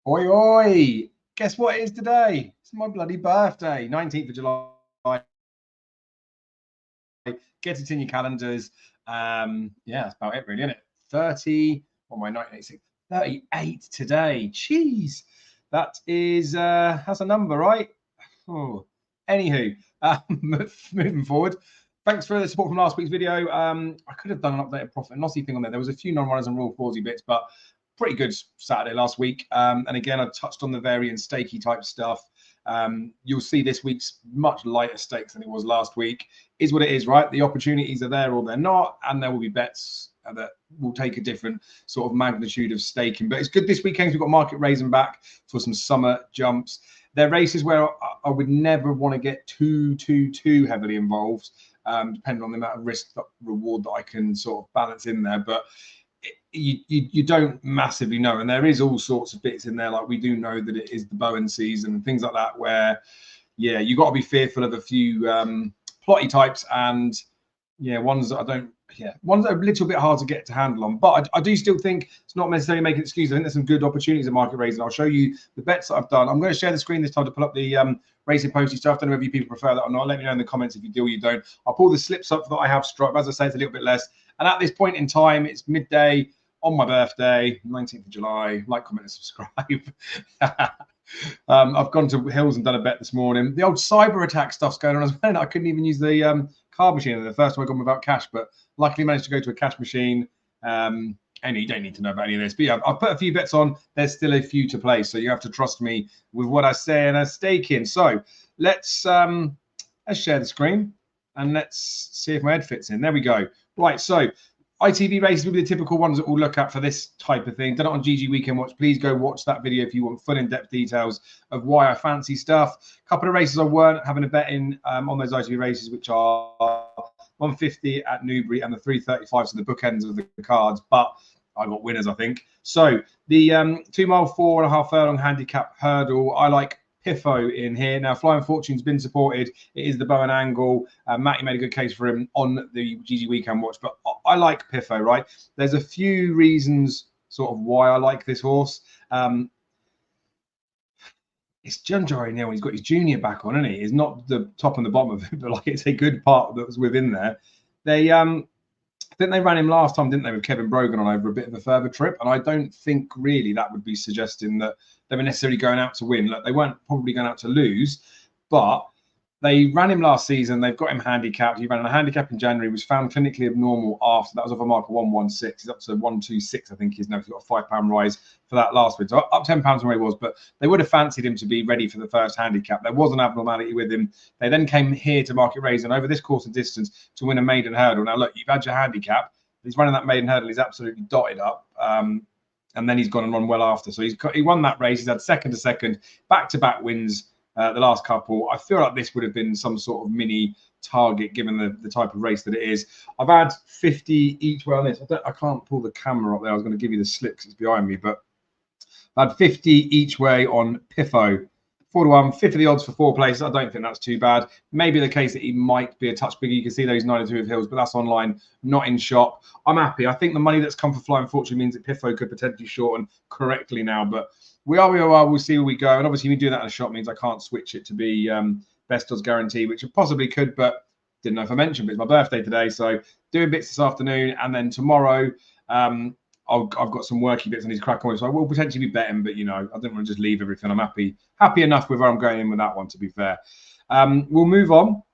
Oi, oi! Guess what it is today? It's my bloody birthday, 19th of July. Get it in your calendars. Yeah, that's about it, really, isn't it? 30, what am I, 1986? 38 today. Jeez, that is, that's a number, right? Oh. Anywho, moving forward. Thanks for the support from last week's video. I could have done an updated profit and lossy thing on there. There was a few non-runners and Rule 40 bits, but pretty good Saturday last week. And again, I touched on the variant stakey type stuff. You'll see this week's much lighter stakes than it was last week. Is what it is, right? The opportunities are there or they're not, and there will be bets that will take a different sort of magnitude of staking. But it's good this weekend. We've got market raising back for some summer jumps. They're races where I would never want to get too heavily involved, depending on the amount of risk reward that I can sort of balance in there. But you don't massively know, and there is all sorts of bits in there. Like we do know that it is the Bowen season and things like that, where you got to be fearful of a few plotty types and ones that ones that are a little bit hard to get to handle on. But I do still think it's not necessarily making excuses. I think there's some good opportunities in market raising. I'll show you the bets that I've done. I'm going to share the screen this time to pull up the racing posty stuff. I don't know if you people prefer that or not. Let me know in the comments if you do or you don't. I'll pull the slips up that I have struck. As I say, it's a little bit less. And at this point in time, it's midday on my birthday, 19th of July. Like, comment, and subscribe. I've gone to Hills and done a bet this morning. The old cyber attack stuff's going on as well. I couldn't even use the card machine the first time I got without cash, but luckily managed to go to a cash machine. And you don't need to know about any of this. But yeah, I've put a few bets on. There's still a few to play, so you have to trust me with what I say and I stake in. So let's share the screen and let's see if my head fits in. There we go. Right, so ITV races will be the typical ones that we'll look at for this type of thing. Done it on GG Weekend Watch. Please go watch that video if you want full in-depth details of why I fancy stuff. A couple of races I weren't having a bet in on those ITV races, which are 150 at Newbury and the 335, so the bookends of the cards. But I got winners, I think. So the 2 mile, 4.5 furlong handicap hurdle, I like Piffo in here. Now, Flying Fortune's been supported. It is the Bowen angle. Matty made a good case for him on the GG Weekend Watch, but I like Piffo, right? There's a few reasons sort of why I like this horse. It's John Jory Neal. He's got his junior back on, isn't he? It's not the top and the bottom of it, but like it's a good part that was within there. They I think they ran him last time, didn't they, with Kevin Brogan on over a bit of a further trip. And I don't think really that would be suggesting that they were necessarily going out to win. Look, they weren't probably going out to lose, but they ran him last season. They've got him handicapped. He ran a handicap in January, was found clinically abnormal after. That was off a mark of 116. He's up to 126, I think he is now. He's got a £5 rise for that last win. So up £10 from where he was, but they would have fancied him to be ready for the first handicap. There was an abnormality with him. They then came here to market raising over this course and distance to win a maiden hurdle. Now, look, you've had your handicap. He's running that maiden hurdle. He's absolutely dotted up. And then he's gone and run well after. So he won that race. He's had second to second, back-to-back wins. The last couple, I feel like this would have been some sort of mini target given the type of race that it is. I've had 50 each way on this. I can't pull the camera up there. I was going to give you the slip because it's behind me, but I've had 50 each way on Piffo. 4-1, 50 the odds for 4 places. I don't think that's too bad. Maybe the case that he might be a touch bigger. You can see those 9-2 of Hills, but that's online, not in shop. I'm happy. I think the money that's come for Flying Fortune means that Piffo could potentially shorten correctly now, but we are. We'll see where we go. And obviously, we do that in a shop means I can't switch it to be best odds guarantee, which I possibly could, but didn't know if I mentioned. But it's my birthday today, so doing bits this afternoon, and then tomorrow I've got some worky bits I need to crack on with. So I will potentially be betting, but I don't want to just leave everything. I'm happy enough with where I'm going in with that one. To be fair, we'll move on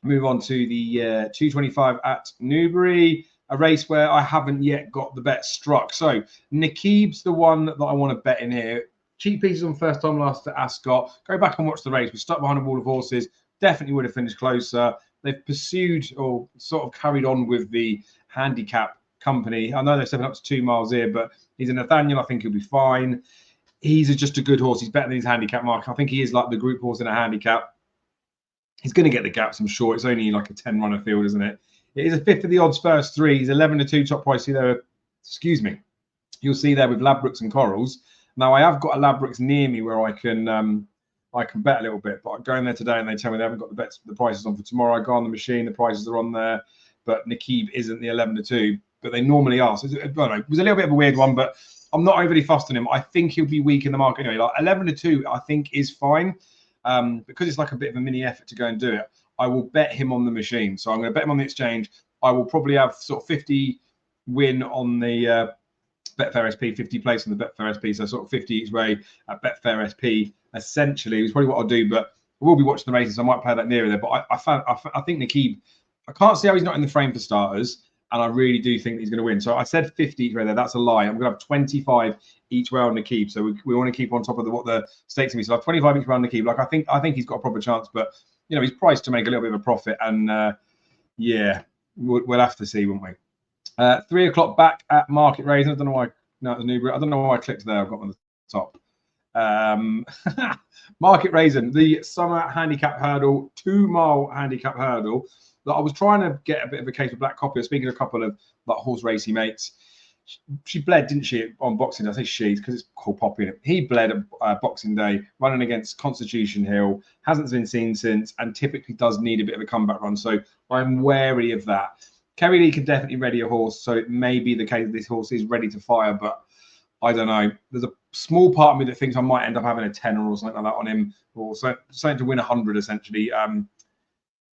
to the 225 at Newbury. A race where I haven't yet got the bet struck. So Nakib's the one that I want to bet in here. Cheap pieces on first time last at Ascot. Go back and watch the race. We stuck behind a wall of horses. Definitely would have finished closer. They've pursued or sort of carried on with the handicap company. I know they're stepping up to 2 miles here, but he's a Nathaniel. I think he'll be fine. He's just a good horse. He's better than his handicap mark. I think he is like the group horse in a handicap. He's going to get the gaps, I'm sure. It's only like a 10-runner field, isn't it? It is a fifth of the odds first 3. He's 11-2 top price. See there, excuse me. You'll see there with Ladbrokes and Corals. Now I have got a Ladbrokes near me where I can bet a little bit, but I go in there today and they tell me they haven't got the prices on for tomorrow. I go on the machine, the prices are on there, but Nakib isn't the 11-2, but they normally are. So I don't know. It was a little bit of a weird one, but I'm not overly fussed on him. I think he'll be weak in the market anyway. Like 11-2, I think is fine. Because it's like a bit of a mini effort to go and do it. I will bet him on the machine. So I'm going to bet him on the exchange. I will probably have sort of 50 win on the Betfair SP, 50 place on the Betfair SP. So sort of 50 each way at Betfair SP. Essentially, is probably what I'll do. But I will be watching the races. So I might play that nearer there. But I think Nakib, I can't see how he's not in the frame for starters. And I really do think he's going to win. So I said 50 each way there. That's a lie. I'm going to have 25 each way on Nakib. So we want to keep on top of what the stakes are. So I have 25 each way on Nakib. Like I think he's got a proper chance. But you know, he's priced to make a little bit of a profit. And yeah, we'll have to see, won't we? 3 o'clock back at Market Rasen. I don't know why. No, the Newbury. I don't know why I clicked there. I've got on the top. Market Rasen, the summer handicap hurdle, 2-mile handicap hurdle. That I was trying to get a bit of a case of Black Copy. Speaking of a couple of like horse racy mates, she bled, didn't she, on Boxing Day? I say she because it's called Poppy. He bled at Boxing Day, running against Constitution Hill. Hasn't been seen since, and typically does need a bit of a comeback run. So I'm wary of that. Kerry Lee can definitely ready a horse, so it may be the case that this horse is ready to fire, but I don't know. There's a small part of me that thinks I might end up having a tenner or something like that on him, or something to win 100 essentially.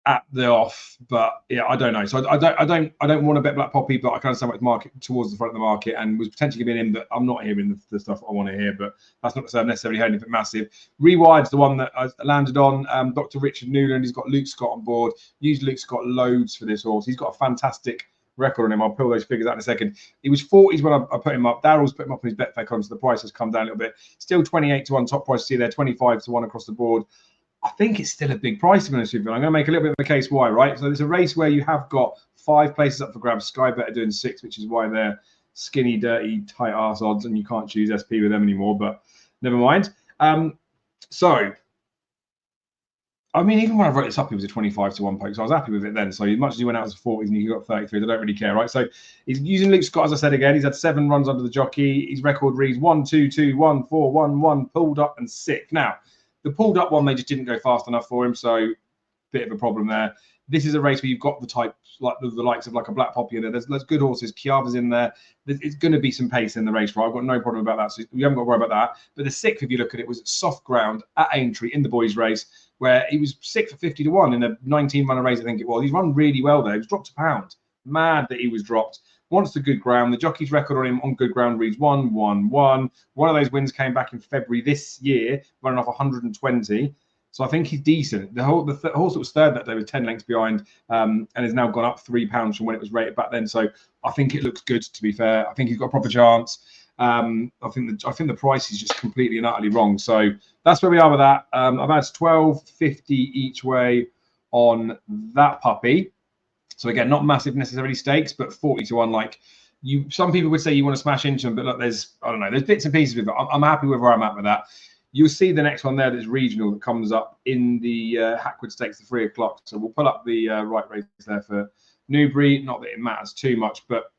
At the off, but yeah, I don't know. So I don't want to bet Black Poppy, but I kind of stand with market towards the front of the market and was potentially going in, but I'm not hearing the stuff I want to hear. But that's not to say I've necessarily heard anything massive. Rewired's the one that I landed on. Dr. Richard Newland, he's got Luke Scott on board. Used Luke Scott loads for this horse. He's got a fantastic record on him. I'll pull those figures out in a second. He was 40s when I put him up. Darryl's put him up on his Betfair column, so the price has come down a little bit. Still 28-1 top price. See there, 25-1 across the board. I think it's still a big price, to be honest with you. I'm going to make a little bit of a case why, right? So there's a race where you have got 5 places up for grabs. Sky Bet are doing 6, which is why they're skinny, dirty, tight arse odds, and you can't choose SP with them anymore. But never mind. So, I mean, even when I wrote this up, it was a 25-1 poke, so I was happy with it then. So as much as he went out as 40s and you got 33, I don't really care, right? So he's using Luke Scott, as I said again. He's had 7 runs under the jockey. His record reads 1, 2, 2, 1, 4, 1, 1, pulled up and sick. Now, the pulled up one, they just didn't go fast enough for him, so bit of a problem there. This is a race where you've got the type, like the likes of like a Black Poppy in there. There's good horses. Chiava's in there. It's going to be some pace in the race, right? I've got no problem about that, so you haven't got to worry about that. But the 6th, if you look at it, was soft ground at Aintree in the boys' race, where he was 6 for 50-1 in a 19-runner race, I think it was. He's run really well there. He was dropped £1. Mad that he was dropped. Wants the good ground. The jockey's record on him on good ground reads 1, 1, 1. One of those wins came back in February this year, running off 120. So I think he's decent. The horse that was third that day was 10 lengths behind, and has now gone up £3 from when it was rated back then. So I think it looks good, to be fair. I think he's got a proper chance. I think the price is just completely and utterly wrong. So that's where we are with that. I've had 12.50 each way on that puppy. So again, not massive necessarily stakes, but 40-1. Like some people would say you want to smash into them, but look, there's bits and pieces with it. I'm happy with where I'm at with that. You'll see the next one there that's regional that comes up in the Hackwood Stakes at 3 o'clock. So we'll pull up the right race there for Newbury. Not that it matters too much, but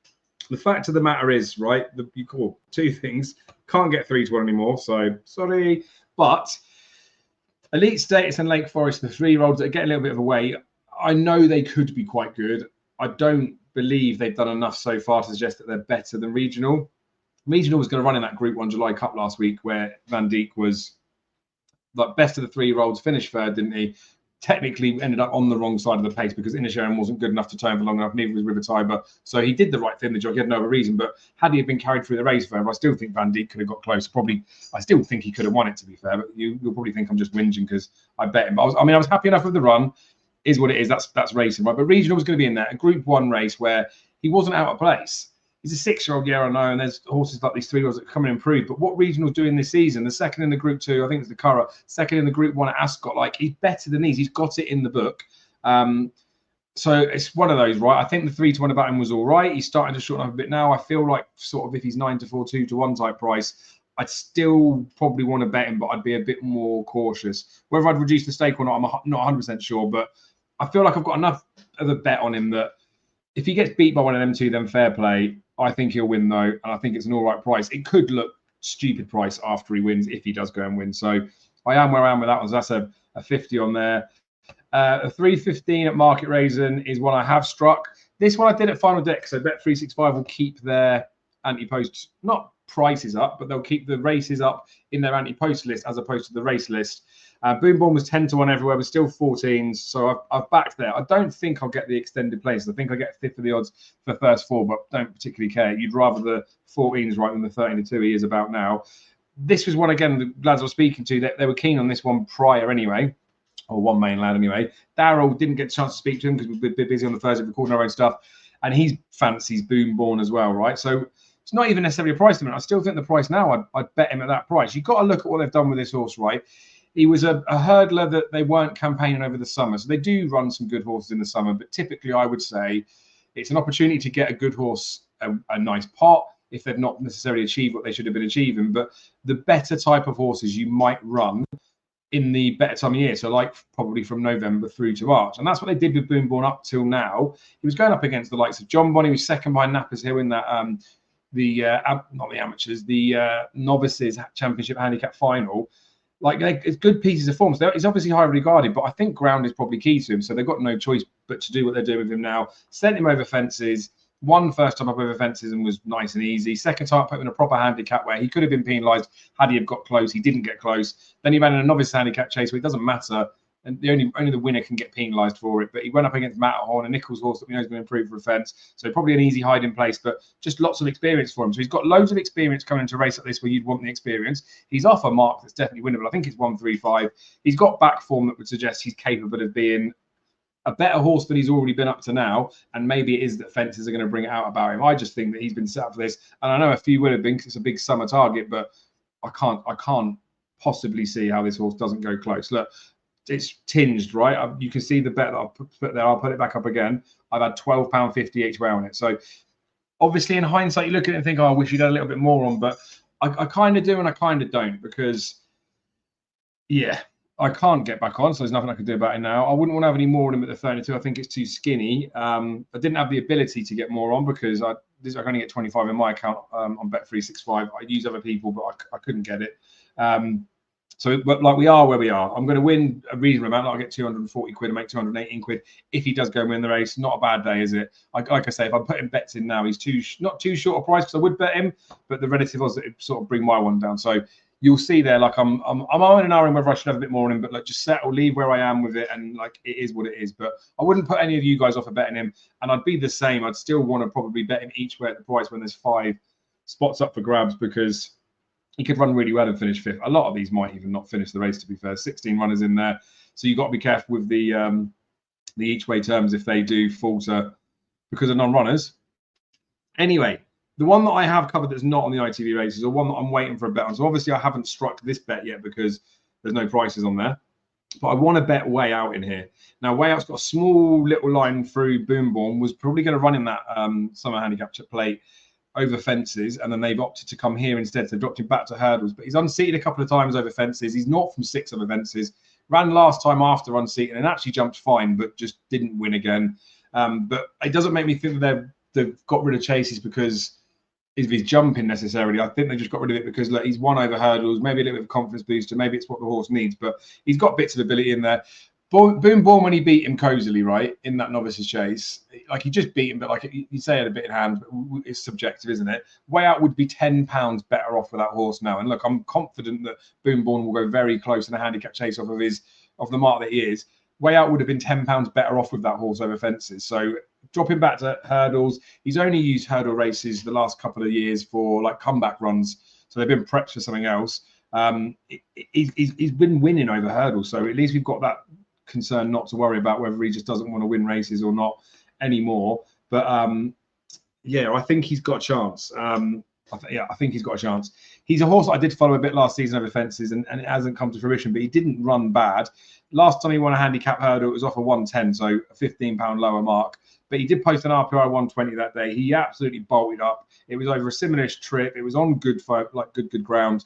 the fact of the matter is, right, you call 2 things. Can't get 3-1 anymore, so sorry. But Elite Status and Lake Forest, the 3-year-olds that get a little bit of a way, I know they could be quite good. I don't believe they've done enough so far to suggest that they're better than regional. Regional was going to run in that Group 1 July Cup last week where Van Dijk was like best of the 3-year-olds, finished third, didn't he? Technically ended up on the wrong side of the pace because Inisherin wasn't good enough to turn for long enough, neither was River Tiber. So he did the right thing, the jockey had no other reason. But had he have been carried through the race further, I still think Van Dijk could have got close. Probably, I still think he could have won it, to be fair. But you'll probably think I'm just whinging because I bet him. But I was happy enough with the run. Is what it is. That's racing, right? But regional was going to be in there, a Group 1 race where he wasn't out of place. He's a 6-year-old, yeah, I know, and there's horses like these 3-year-olds that come and improve. But what regional's doing this season, the second in the Group 2, I think it's the Curragh, second in the Group 1 at Ascot, like he's better than these. He's got it in the book. So it's one of those, right? I think the 3-1 about him was all right. He's starting to shorten up a bit now. I feel like sort of if he's 9-4, 2-1 type price, I'd still probably want to bet him, but I'd be a bit more cautious. Whether I'd reduce the stake or not, I'm not 100% sure, but I feel like I've got enough of a bet on him that if he gets beat by one of them 2, then fair play. I think he'll win, though, and I think it's an all right price. It could look stupid price after he wins if he does go and win. So I am where I am with that one. So that's a 50 on there. A 3.15 at Market Rasen is one I have struck. This one I did at Final Deck, so Bet365 will keep their anti-post, not prices up, but they'll keep the races up in their anti-post list as opposed to the race list. Boom Bourne was 10 to 1 everywhere, but still 14s. So I've backed there. I don't think I'll get the extended places. I think I get a fifth of the odds for the first four, but don't particularly care. You'd rather the 14s right than the 13 to 2 he is about now. This was one, again, the lads I was speaking to, they were keen on this one prior anyway, or one main lad anyway. Darryl didn't get a chance to speak to him because we've been busy on the Thursday recording our own stuff, and he fancies Boom Bourne as well, right? So it's not even necessarily a price limit. I still think the price now, I'd bet him at that price. You've got to look at what they've done with this horse, right? He was a hurdler that they weren't campaigning over the summer. So they do run some good horses in the summer, but typically I would say it's an opportunity to get a good horse, a nice pot, if they've not necessarily achieved what they should have been achieving. But the better type of horses you might run in the better time of year, so like probably from November through to March. And that's what they did with Boom Bourne up till now. He was going up against the likes of John Bonnie, he was second behind Nappers Hill in that not the amateurs, the novices championship handicap final. Like, it's good pieces of form. So he's obviously highly regarded, but I think ground is probably key to him. So they've got no choice but to do what they're doing with him now. Sent him over fences. Won first time up over fences and was nice and easy. Second time put him in a proper handicap where he could have been penalised had he have got close. He didn't get close. Then he ran in a novice handicap chase where it doesn't matter. And only the winner can get penalised for it. But he went up against Matterhorn, a Nichols horse that we know is going to improve for a fence. So probably an easy hiding place, but just lots of experience for him. So he's got loads of experience coming into a race like this where you'd want the experience. He's off a mark that's definitely winnable. I think it's 135. He's got back form that would suggest he's capable of being a better horse than he's already been up to now. And maybe it is that fences are going to bring it out about him. I just think that he's been set up for this. And I know a few will have been because it's a big summer target, but I can't possibly see how this horse doesn't go close. Look, it's tinged, right? You can see the bet that I'll put there. I'll put it back up again. I've had £12.50 each way on it. So obviously in hindsight, you look at it and think, oh, I wish you'd had a little bit more on, but I kind of do and I kind of don't because, yeah, I can't get back on. So there's nothing I can do about it now. I wouldn't want to have any more on him at the 32. I think it's too skinny. I didn't have the ability to get more on because I can only get 25 in my account on Bet365. I use other people, but I couldn't get it. So, but like we are where we are. I'm going to win a reasonable amount. I'll get 240 quid and make 218 quid if he does go and win the race. Not a bad day, is it? Like I say, if I'm putting bets in now, he's not too short a price because I would bet him, but the relative odds that sort of bring my one down. So you'll see there, like I'm on an hour in whether I should have a bit more on him, but like just settle, leave where I am with it, and like it is what it is. But I wouldn't put any of you guys off of betting him, and I'd be the same. I'd still want to probably bet him each way at the price when there's 5 spots up for grabs because he could run really well and finish 5th. A lot of these might even not finish the race, to be fair. 16 runners in there. So you've got to be careful with the each way terms if they do falter because of non-runners. Anyway, the one that I have covered that's not on the ITV races or one that I'm waiting for a bet on. So obviously I haven't struck this bet yet because there's no prices on there. But I want to bet Way Out in here. Now, Way Out's got a small little line through Boom Bourne, was probably going to run in that summer handicap plate over fences, and then they've opted to come here instead. So they've dropped him back to hurdles, but he's unseated a couple of times over fences. He's not from 6 over fences. Ran last time after unseating and actually jumped fine, but just didn't win again. But it doesn't make me think that they've got rid of chases because of his jumping necessarily. I think they just got rid of it because look, he's won over hurdles, maybe a little bit of a confidence booster, maybe it's what the horse needs, but he's got bits of ability in there. Boom Bourne, when he beat him cozily, right, in that novices chase, like he just beat him, but like you say, had a bit in hand, but it's subjective, isn't it? Way Out would be £10 better off with that horse now. And look, I'm confident that Boom Bourne will go very close in a handicap chase off of the mark that he is. Way Out would have been £10 better off with that horse over fences. So drop him back to hurdles. He's only used hurdle races the last couple of years for like comeback runs. So they've been prepped for something else. He's been winning over hurdles. So at least we've got that concern not to worry about whether he just doesn't want to win races or not anymore. But yeah, I think he's got a chance. I think he's got a chance. He's a horse I did follow a bit last season over fences, and it hasn't come to fruition, but he didn't run bad. Last time he won a handicap hurdle, it was off a 110, so a £15 lower mark. But he did post an RPI 120 that day. He absolutely bolted up. It was over a similar-ish trip. It was on good ground.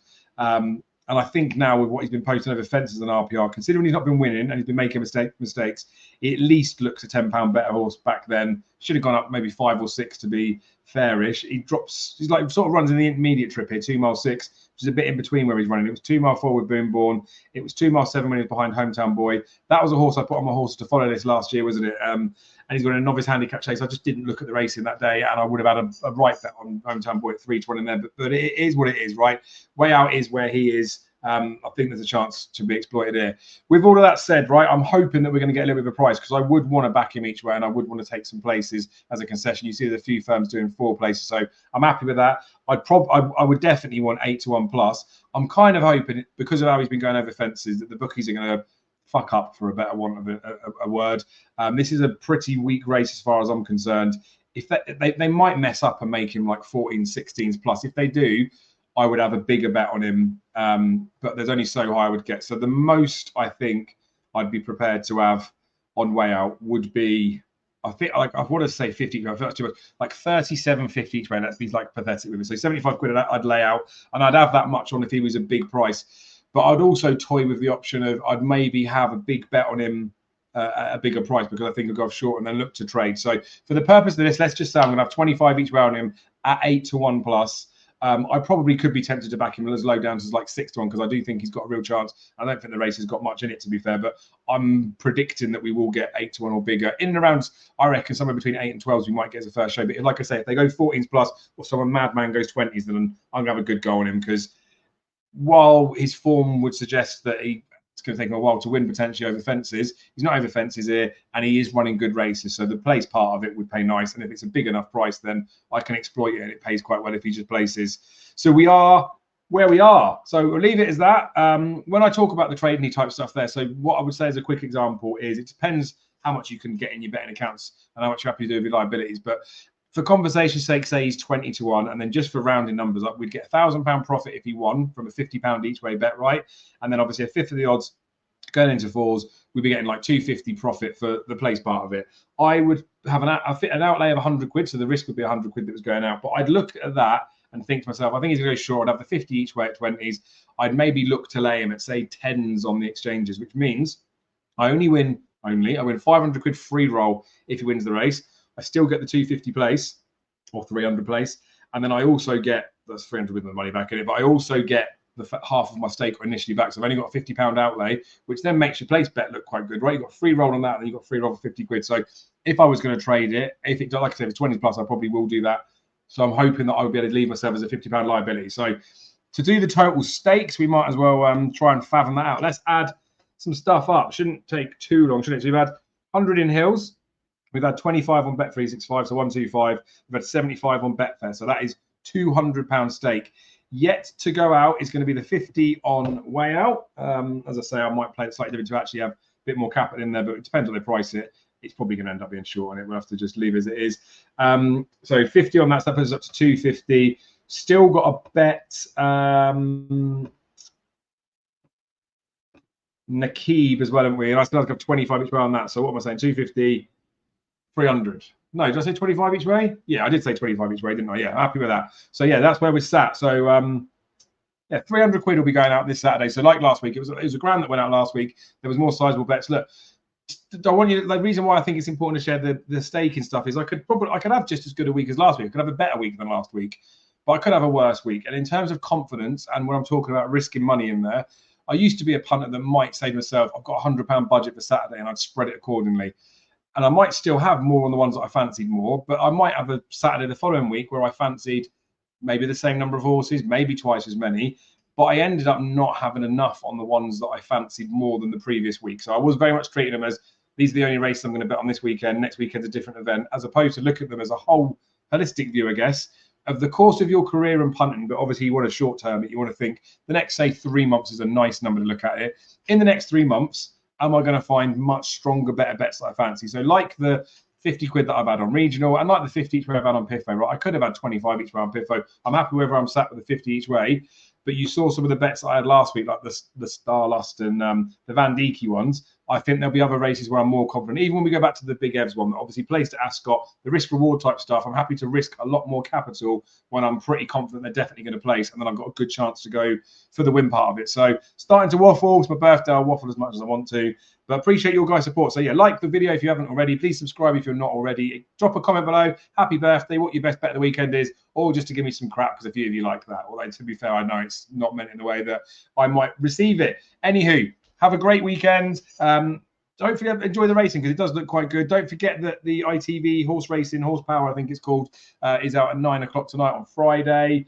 And I think now with what he's been posting over fences and RPR, considering he's not been winning and he's been making mistakes, he at least looks a £10 better horse back then. Should have gone up maybe 5 or 6 to be fairish. He's like sort of runs in the intermediate trip here, 2 miles 6, which is a bit in between where he's running. It was 2 mile forward Boomborn. It was 2 mile 7 when he was behind Hometown Boy. That was a horse I put on my horse to follow this last year, wasn't it? And he's got a novice handicap chase. I just didn't look at the racing that day, and I would have had a right bet on Hometown Boy at 3-1 in there. But it is what it is, right? Way Out is where he is. I think there's a chance to be exploited here. With all of that said, right, I'm hoping that we're going to get a little bit of a price, because I would want to back him each way, and I would want to take some places as a concession. You see there's a few firms doing 4 places, so I'm happy with that. I would definitely want 8-1 plus. I'm kind of hoping, because of how he's been going over fences, that the bookies are going to fuck up, for a better want of a word. This is a pretty weak race as far as I'm concerned. If they might mess up and make him like 14s, 16s plus. If they do, I would have a bigger bet on him, but there's only so high I would get. So the most I think I'd be prepared to have on Way Out would be, I think, like, I want to say 50. I feel that's too much. Like 37.50 each way. Let's be like pathetic with it. So 75 quid I'd lay out, and I'd have that much on if he was a big price. But I'd also toy with the option of I'd maybe have a big bet on him at a bigger price, because I think I'll go short and then look to trade. So for the purpose of this, let's just say I'm going to have 25 each way on him at 8-1 plus. I probably could be tempted to back him as low down as like 6-1, because I do think he's got a real chance. I don't think the race has got much in it, to be fair, but I'm predicting that we will get 8-1 or bigger. In and around, I reckon, somewhere between 8 and 12s we might get as a first show. But like I say, if they go 14s plus, or someone madman goes 20s, then I'm going to have a good go on him, because while his form would suggest that it's going to take him a while to win potentially over fences, he's not over fences here, and he is running good races. So the place part of it would pay nice. And if it's a big enough price, then I can exploit it, and it pays quite well if he just places. So we are where we are. So we'll leave it as that. When I talk about the trading type stuff there, so what I would say as a quick example is it depends how much you can get in your betting accounts and how much you're happy to do with your liabilities. But for conversation's sake, say he's 20-1, and then just for rounding numbers up, we'd get £1,000 profit if he won from a £50 each way bet, right? And then obviously a fifth of the odds going into 4s, we'd be getting like 250 profit for the place part of it. I would have an outlay of 100 quid, so the risk would be 100 quid that was going out. But I'd look at that and think to myself, I think he's going to go short. I'd have the 50 each way at 20s. I'd maybe look to lay him at, say, 10s on the exchanges, which means I win 500 quid free roll if he wins the race. I still get the 250 place or 300 place. And then I also get, that's 300 with the money back in it, but I also get the half of my stake initially back. So I've only got a £50 outlay, which then makes your place bet look quite good, right? You've got free roll on that, and then you've got free roll for 50 quid. So if I was going to trade it, if it, like I said, if it's 20s plus, I probably will do that. So I'm hoping that I will be able to leave myself as a £50 liability. So to do the total stakes, we might as well try and fathom that out. Let's add some stuff up. Shouldn't take too long, should it? So we've had 100 in Hills. We've had 25 on Bet365, so 125. We've had 75 on Betfair, so that is £200 stake. Yet to go out is going to be the 50 on Way Out. As I say, I might play it slightly different to actually have a bit more capital in there, but it depends on they price it. It's probably going to end up being short on it. We'll have to just leave as it is. So 50 on that, so that puts us up to 250. Still got a bet. Nakib as well, haven't we? And I still have 25 each way on that. So what am I saying? 250. 300. No, did I say 25 each way? Yeah, I did say 25 each way, didn't I? Yeah, happy with that. So yeah, that's where we're sat. So yeah, 300 quid will be going out this Saturday. So like last week, it was a grand that went out last week. There was more sizable bets. Look, I want you. The reason why I think it's important to share the stake and stuff is I could have just as good a week as last week. I could have a better week than last week, but I could have a worse week. And in terms of confidence, and when I'm talking about risking money in there, I used to be a punter that might say to myself, I've got £100 budget for Saturday, and I'd spread it accordingly. And I might still have more on the ones that I fancied more, but I might have a Saturday the following week where I fancied maybe the same number of horses, maybe twice as many, but I ended up not having enough on the ones that I fancied more than the previous week. So I was very much treating them as, these are the only races I'm going to bet on this weekend. Next weekend's a different event, as opposed to look at them as a whole holistic view, I guess, of the course of your career in punting. But obviously you want a short term, but you want to think the next, say, 3 months is a nice number to look at it. In the next 3 months, am I going to find much stronger, better bets that I fancy? So like the 50 quid that I've had on regional, and like the 50 each way I've had on Piffo, right? I could have had 25 each way on Piffo. I'm happy whether I'm sat with the 50 each way, but you saw some of the bets that I had last week, like the Starlust and the Van Dijk ones. I think there'll be other races where I'm more confident. Even when we go back to the Big Evs one, obviously placed at Ascot, the risk reward type stuff, I'm happy to risk a lot more capital when I'm pretty confident they're definitely going to place, and then I've got a good chance to go for the win part of it. So starting to waffle. It's my birthday. I'll waffle as much as I want to, but appreciate your guys' support. So yeah, like the video if you haven't already. Please subscribe if you're not already. Drop a comment below. Happy birthday. What your best bet of the weekend is, or just to give me some crap because a few of you like that. Although to be fair, I know it's not meant in the way that I might receive it. Anywho, have a great weekend. Don't forget, enjoy the racing because it does look quite good. Don't forget that the ITV Horse Racing Horsepower, I think it's called, is out at 9 o'clock tonight on Friday.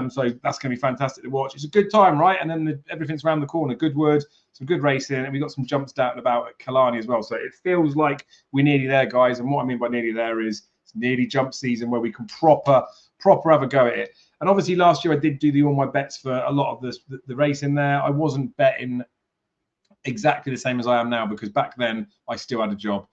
So that's going to be fantastic to watch. It's a good time, right? And then everything's around the corner. Goodwood, some good racing, and we've got some jumps down and about at Killarney as well. So it feels like we're nearly there, guys. And what I mean by nearly there is it's nearly jump season where we can proper have a go at it. And obviously last year I did do all my bets for a lot of the racing there. I wasn't betting exactly the same as I am now because back then I still had a job.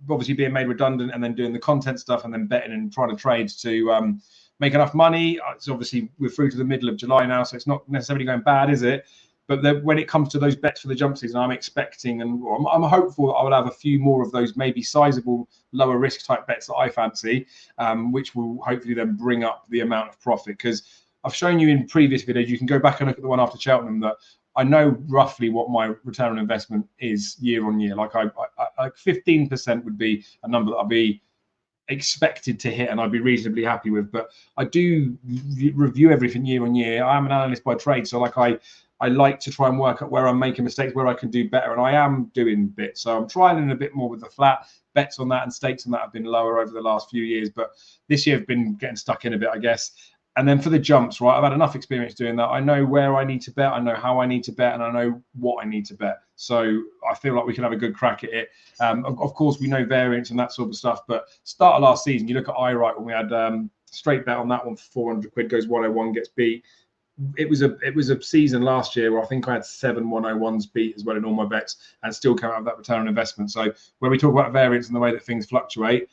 Obviously being made redundant and then doing the content stuff and then betting and trying to trade to make enough money. So obviously we're through to the middle of July now, so it's not necessarily going bad, is it? But when it comes to those bets for the jump season, I'm expecting and I'm hopeful that I will have a few more of those maybe sizable lower risk type bets that I fancy, which will hopefully then bring up the amount of profit. Because I've shown you in previous videos, you can go back and look at the one after Cheltenham, that I know roughly what my return on investment is year on year. Like I 15% would be a number that I'd be expected to hit and I'd be reasonably happy with. But I do review everything year on year. I am an analyst by trade, so like I like to try and work out where I'm making mistakes, where I can do better, and I am doing bits. So I'm trying a bit more with the flat. Bets on that and stakes on that have been lower over the last few years, but this year I've been getting stuck in a bit, I guess. And then for the jumps, right, I've had enough experience doing that. I know where I need to bet, I know how I need to bet, and I know what I need to bet. So I feel like we can have a good crack at it. Of course, we know variance and that sort of stuff, but start of last season, you look at iRight when we had straight bet on that one for 400 quid, goes 101, gets beat. It was a season last year where I think I had 7 101s beat as well in all my bets and still come out of that return on investment. So when we talk about variance and the way that things fluctuate,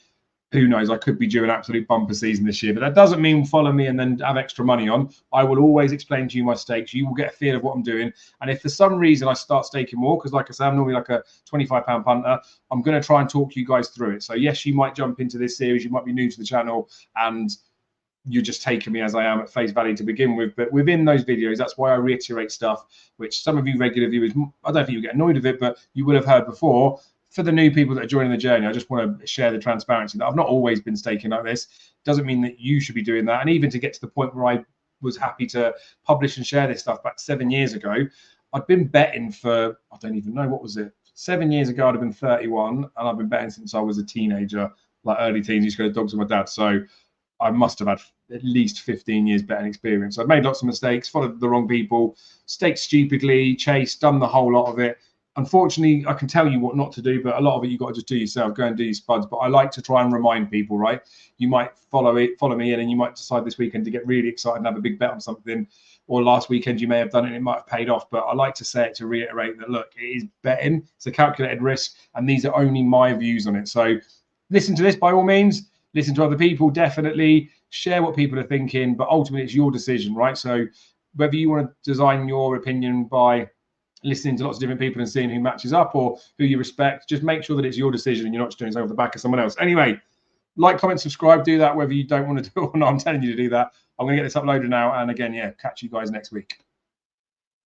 who knows, I could be due an absolute bumper season this year, but that doesn't mean follow me and then have extra money on. I will always explain to you my stakes. You will get a feel of what I'm doing. And if for some reason I start staking more, because like I say, I'm normally like a £25 punter, I'm going to try and talk you guys through it. So yes, you might jump into this series. You might be new to the channel and you're just taking me as I am at face value to begin with. But within those videos, that's why I reiterate stuff, which some of you regular viewers, I don't think you get annoyed with it, but you will have heard before. For the new people that are joining the journey, I just want to share the transparency that I've not always been staking like this. Doesn't mean that you should be doing that. And even to get to the point where I was happy to publish and share this stuff back 7 years ago, I'd been betting for, I don't even know, what was it? 7 years ago, I'd have been 31, and I've been betting since I was a teenager, like early teens. Used to go to dogs with my dad. So I must have had at least 15 years betting experience. I've made lots of mistakes, followed the wrong people, staked stupidly, chased, done the whole lot of it. Unfortunately, I can tell you what not to do, but a lot of it you've got to just do yourself. Go and do your spuds. But I like to try and remind people, right? You might follow me in, and you might decide this weekend to get really excited and have a big bet on something. Or last weekend you may have done it and it might have paid off. But I like to say it to reiterate that, look, it is betting. It's a calculated risk, and these are only my views on it. So listen to this by all means. Listen to other people, definitely. Share what people are thinking, but ultimately it's your decision, right? So whether you want to design your opinion by listening to lots of different people and seeing who matches up or who you respect, just make sure that it's your decision and you're not just doing something off the back of someone else. Anyway, like, comment, subscribe, do that whether you don't want to do it or not. I'm telling you to do that. I'm going to get this uploaded now. And again, yeah, catch you guys next week.